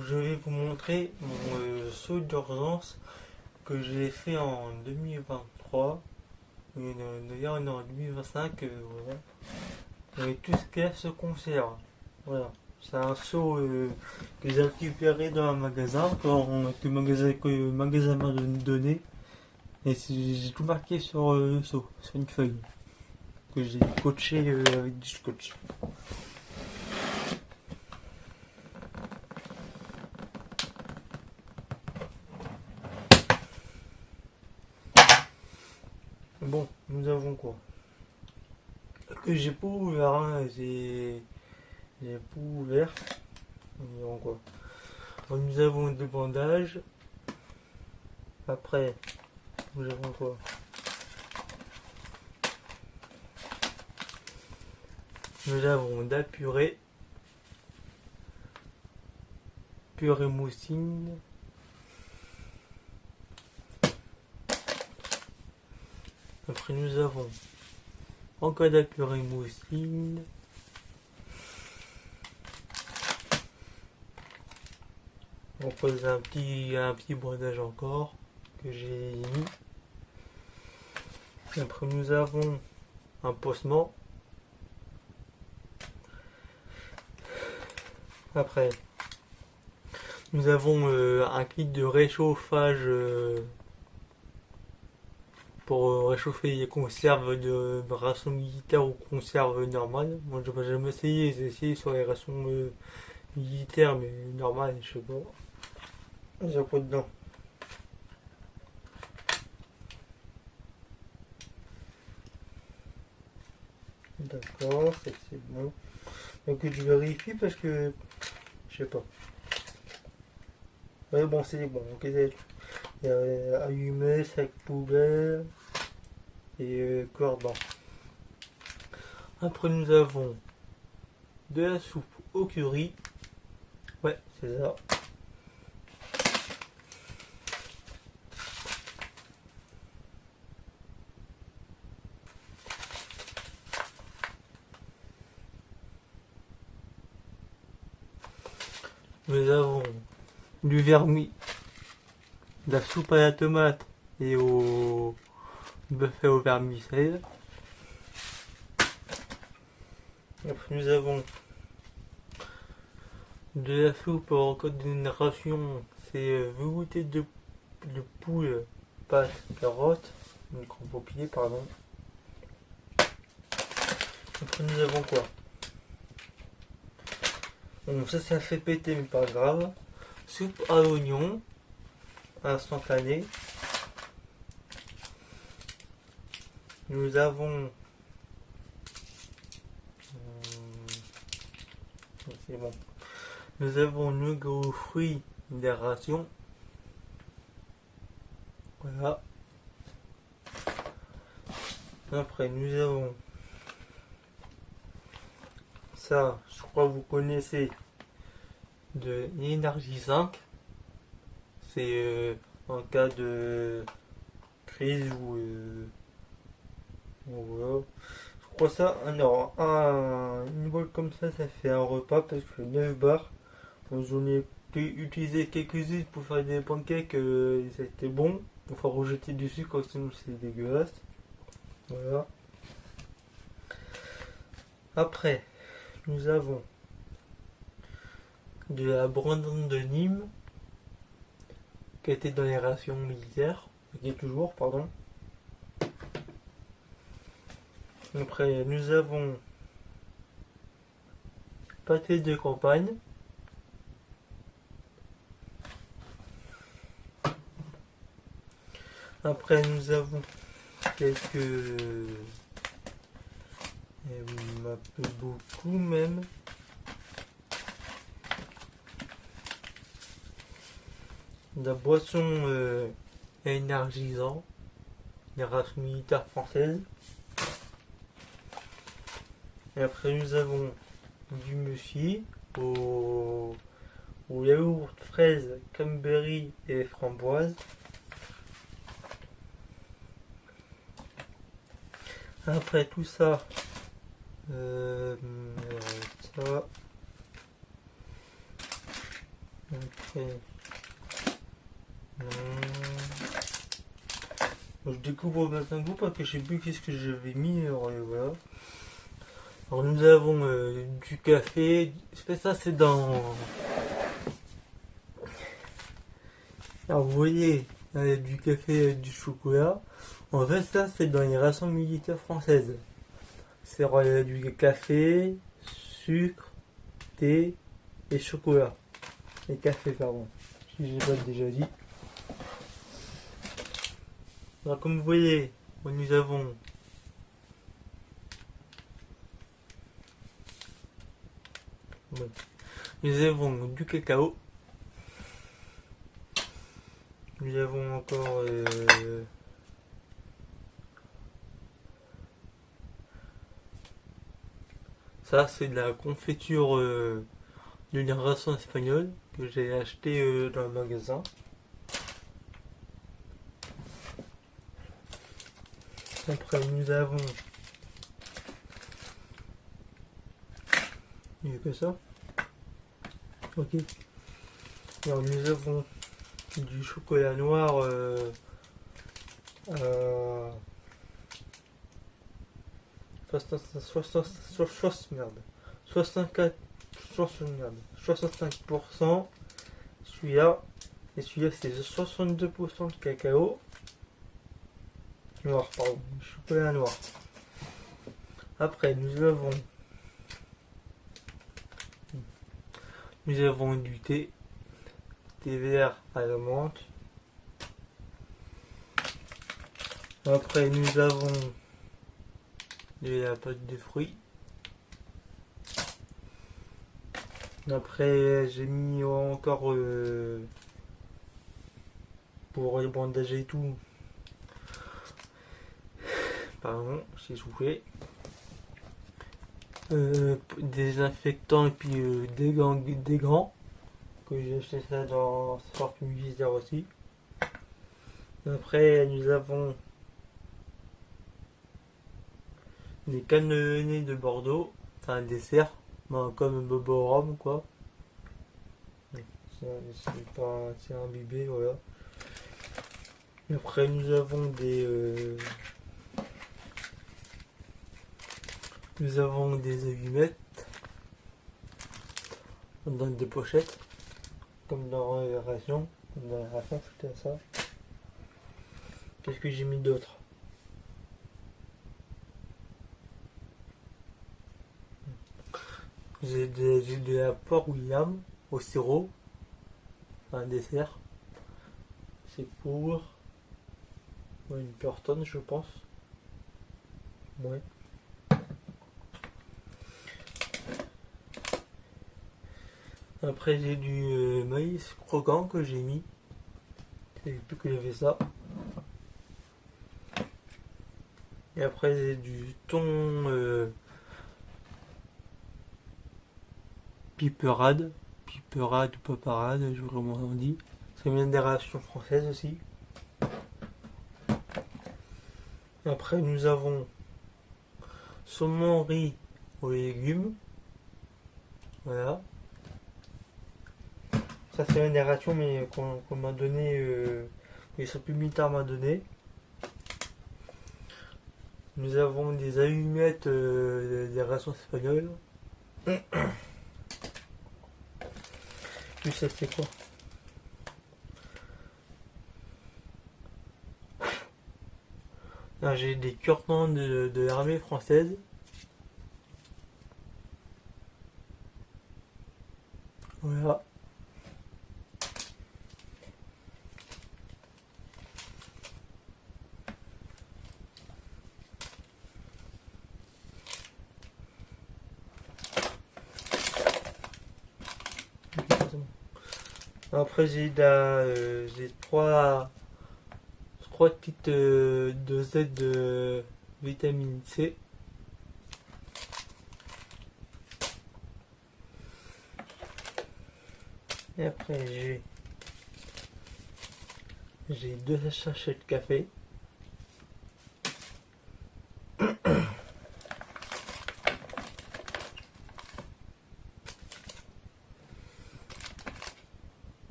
je vais vous montrer mon saut d'urgence que j'ai fait en 2023. D'ailleurs, on est en 2025. Voilà. Et tout ce qu'il y a se conserve. Voilà. C'est un saut que j'ai récupéré dans un magasin, que le magasin m'a donné. Et j'ai tout marqué sur le seau, sur une feuille. Que j'ai coaché avec du scotch. Bon, nous avons quoi? Que j'ai pas ouvert, hein, j'ai pas ouvert. Nous avons quoi? Alors, nous avons deux bandages. Après, nous avons quoi? Nous avons de la purée moussine. Après, nous avons encore de la purée moussine. On pose un petit bandage encore que j'ai mis. Après, nous avons un pansement. Après, nous avons un kit de réchauffage pour réchauffer les conserves de rations militaires ou conserves normales. Moi, je n'ai jamais essayé, j'ai essayé sur les rations militaires, mais normales, je sais pas. J'ai quoi dedans? D'accord, c'est bon. Donc je vérifie parce que je sais pas. Ouais, bon, c'est bon. Ok, il y a allumé, sac poubelle et cordon. Après, nous avons de la soupe au curry. Ouais, c'est ça. Nous avons du vermis, de la soupe à la tomate et au buffet au vermicelle. Après, nous avons de la soupe en code d'une ration, c'est velouté de poule, pâte, carotte, micro-papier, pardon. Après, nous avons quoi? Bon, ça fait péter, mais pas grave. Soupe à l'oignon, instantanée. Nous avons. C'est bon. Nous avons nougat aux fruits des rations. Voilà. Après, nous avons. Ça, je crois que vous connaissez de l'énergie 5. C'est en cas de crise ou voilà. Je crois ça, alors une boîte comme ça fait un repas parce que 9 bars. J'en ai pu utiliser quelques-unes pour faire des pancakes, ça a été bon. Il faut rejeter du sucre sinon c'est dégueulasse. Voilà. Après, nous avons de la brandande de Nîmes qui était dans les rations militaires, qui est toujours, pardon. Après, nous avons pâté de campagne. Après, nous avons quelques... un peu beaucoup même. De la boisson énergisant, les rations militaires françaises. Et après, nous avons du muesli au yaourt, fraise, cranberry et framboise. Après tout ça, ça après. Je découvre maintenant goût parce que je sais plus qu'est-ce que j'avais mis. Alors, voilà. Alors nous avons du café. Ça c'est dans. Alors vous voyez, là, il y a du café et du chocolat. En fait ça c'est dans les rations militaires françaises. C'est du café, sucre, thé et chocolat. Et café pardon. Si j'ai pas déjà dit. Alors comme vous voyez, nous avons du cacao. Nous avons encore ça c'est de la confiture de la ration espagnole que j'ai acheté dans le magasin. Après nous avons il n'y a que ça. Ok. Alors nous avons du chocolat noir euh, 65%. Celui-là. Et celui-là c'est 62% de cacao. Noir, pardon. Chocolat noir. Après nous avons du thé vert à la menthe. Après nous avons de la pâte de fruits. Après j'ai mis encore pour les bandages et tout. Pardon, j'ai soufflé. Désinfectants et puis des gants que j'ai acheté ça dans Sport Publicitaire aussi. Après nous avons des cannelés de Bordeaux, c'est un dessert, comme Bobo Rhum quoi. C'est imbibé, voilà. Et après nous avons des allumettes dans des pochettes, comme dans la ration. Dans la ration, c'était ça. Qu'est-ce que j'ai mis d'autre? J'ai de la poire William au sirop, un dessert. C'est pour une personne, je pense. Ouais. Après j'ai du maïs croquant que j'ai mis. Je sais plus que j'avais ça. Et après j'ai du thon piperade ou paparade, je sais pas comment on dit. C'est une des rations françaises aussi. Et après nous avons saumon riz aux légumes. Voilà. Ça c'est une des rations mais qu'on m'a donné, les militaires m'a donné. Nous avons des allumettes des rations espagnoles. Plus ça c'est quoi? Là, j'ai des cure-dents de l'armée française. Voilà. Après j'ai trois petites dosettes de vitamine C. Et après j'ai 2 sachets de café.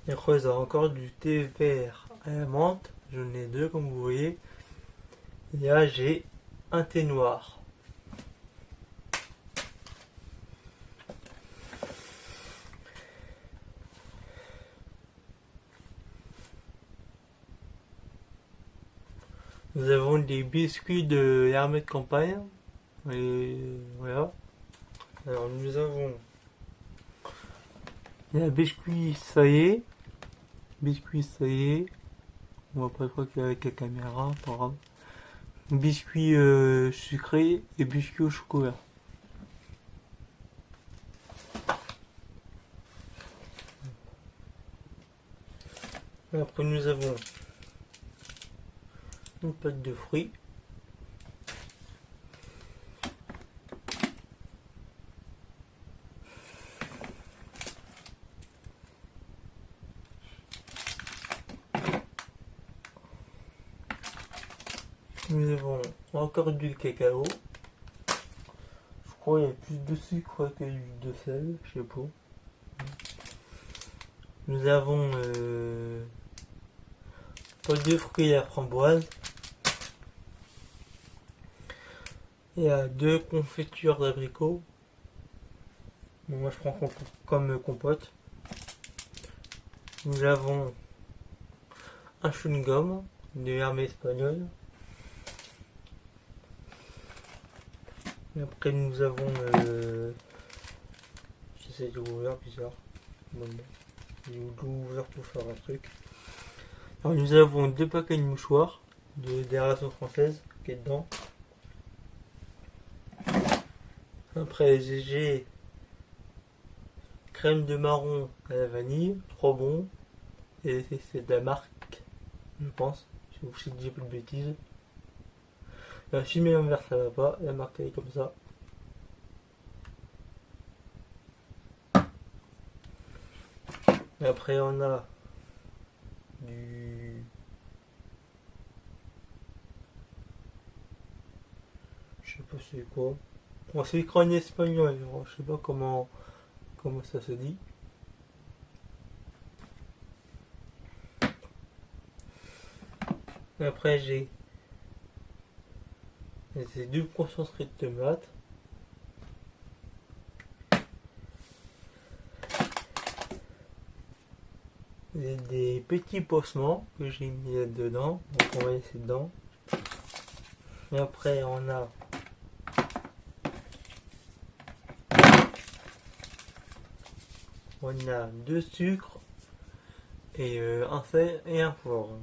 Et après, il y a encore du thé vert à la menthe. J'en ai deux, comme vous voyez. Et là, j'ai un thé noir. Nous avons des biscuits de l'armée de campagne. Et voilà. Alors, nous avons la biscuit saillé. Biscuit saillé. On voit pas trop avec la caméra, pas grave. Biscuits sucrés et biscuits au chocolat. Après, nous avons une pâte de fruits. Nous avons encore du cacao. Je crois qu'il y a plus de sucre que de sel, je sais pas. Nous avons pâte de fruits à framboise. Il y a deux confitures d'abricots. Bon, moi je prends comme compote. Nous avons un chewing-gum de l'armée espagnole. Et après nous avons j'essaie de l'ouvrir, bizarre. Bon, j'ai ouvert pour faire un truc. Alors nous avons deux paquets de mouchoirs des rations françaises qui est dedans. Après j'ai crème de marron à la vanille, trop bon. Et c'est de la marque, je pense. Si je dis pas de bêtises. Si je mets l'envers ça va pas, la marque elle est comme ça. Et après on a du... Je sais pas c'est quoi. Bon, c'est écrit en espagnol, alors je sais pas comment ça se dit. Et après j'ai ces deux concentrés de tomates. Et des petits ossements que j'ai mis là-dedans. Donc on va laisser dedans. Et après on a deux sucres et un sel et un poivre.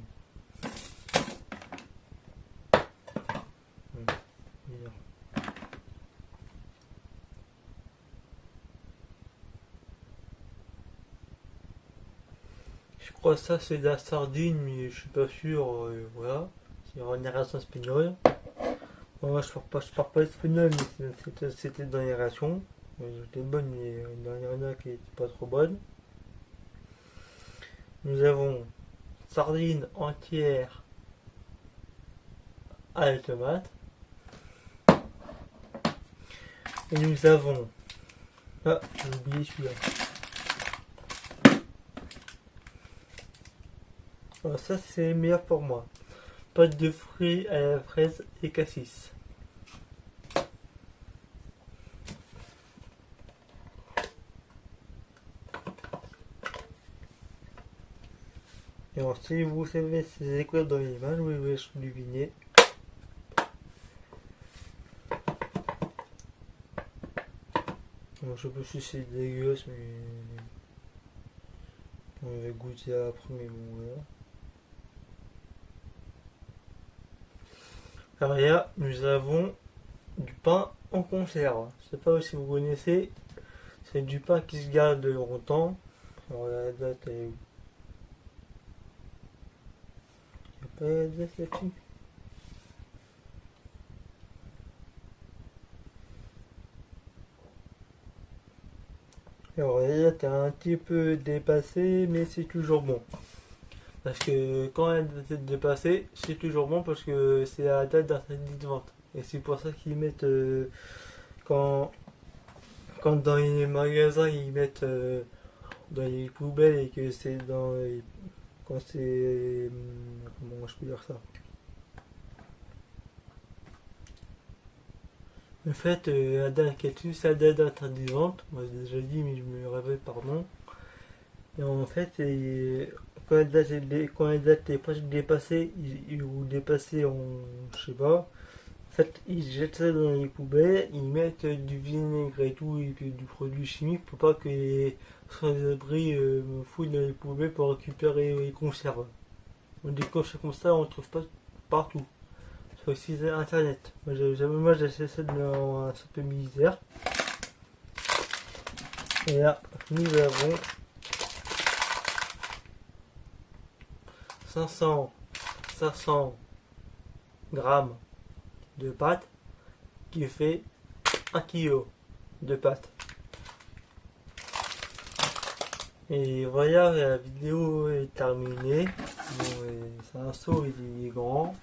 Je crois que ça c'est de la sardine, mais je suis pas sûr. Voilà, c'est une narration espagnole. Moi je parle pas espagnol, mais c'était dans les rations. C'était bonne, mais il y en a qui étaient pas trop bonnes. Nous avons sardines entières à la tomate. Et nous avons... Ah, j'ai oublié celui-là. Alors ça c'est meilleur pour moi. Pâte de fruits à la fraise et cassis. Et alors, si vous savez ces écoles dans les mains, je vous laisse deviner. Bon, je sais pas si c'est dégueulasse, mais on va goûter après, mais bon, voilà. Alors là, nous avons du pain en conserve. Je sais pas si vous connaissez, c'est du pain qui se garde longtemps. Alors la date est où? Il n'y a pas la date là-dessus. Alors là, t'es un petit peu dépassé, mais c'est toujours bon. Parce que quand elle est dépassée, c'est toujours bon parce que c'est la date d'interdit de vente. Et c'est pour ça qu'ils mettent quand dans les magasins ils mettent dans les poubelles et que c'est quand c'est... Comment je peux dire ça? En fait, la date qui est dessus, c'est la date interdisante. Moi, j'ai déjà dit, mais je me répète, pardon. Et en fait, quand la date est presque dépassée, ou dépassée en, je sais pas, en fait, ils jettent ça dans les poubelles, ils mettent du vinaigre et tout, et puis du produit chimique pour pas que les sans-abri me fouillent dans les poubelles pour récupérer les conserves. Des conserves comme ça, on ne trouve pas partout. Sur le site internet. Moi, j'ai acheté ça dans un super militaire. Et là, nous avons 500 grammes de pâte qui fait 1 kg de pâte. Et voilà, la vidéo est terminée. Bon, c'est un seau, il est grand.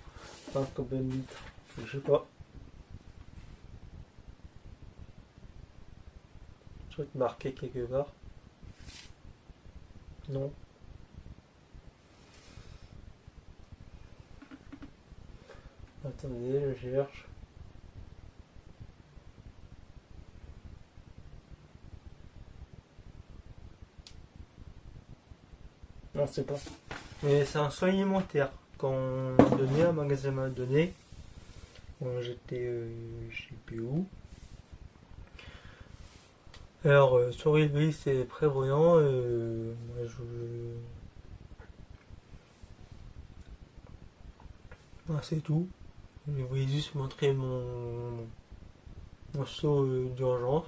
Enfin, combien de litres? Je sais pas. Je vais te marquer quelque part. Non. Attendez, je cherche. Non, c'est pas. Mais c'est un soin alimentaire qu'on m'a donné, un magasin m'a donné. Quand j'étais, je sais plus où. Alors, sur lui, c'est prévoyant. Moi, ah, c'est tout. Je voulais juste montrer mon seau d'urgence,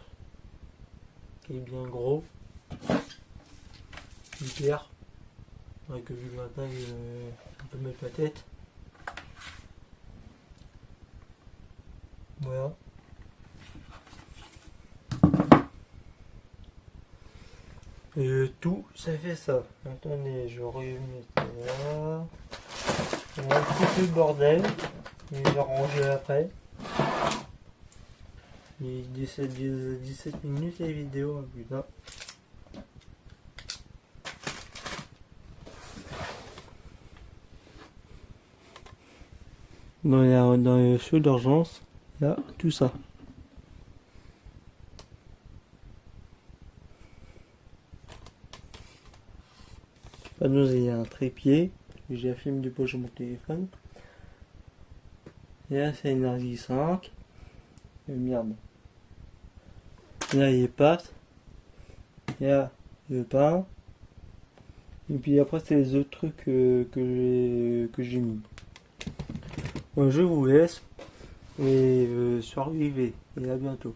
qui est bien gros. Hyper. Que vu le matin, on peut mettre ma tête. Voilà. Et tout, ça fait ça. Attendez, je remets ça là. On a un petit peu de bordel. Mais je vais ranger après. Il est 17 minutes la vidéo, hein, putain. Dans les feux d'urgence, il y a tout ça. Il y a un trépied. J'ai un film du poche sur mon téléphone. Et là, c'est énergie 5. Et merde. Là, il y a les pâtes. Et là, le pain. Et puis après, c'est les autres trucs que j'ai mis. Bon, je vous laisse. Et survivez. Et à bientôt.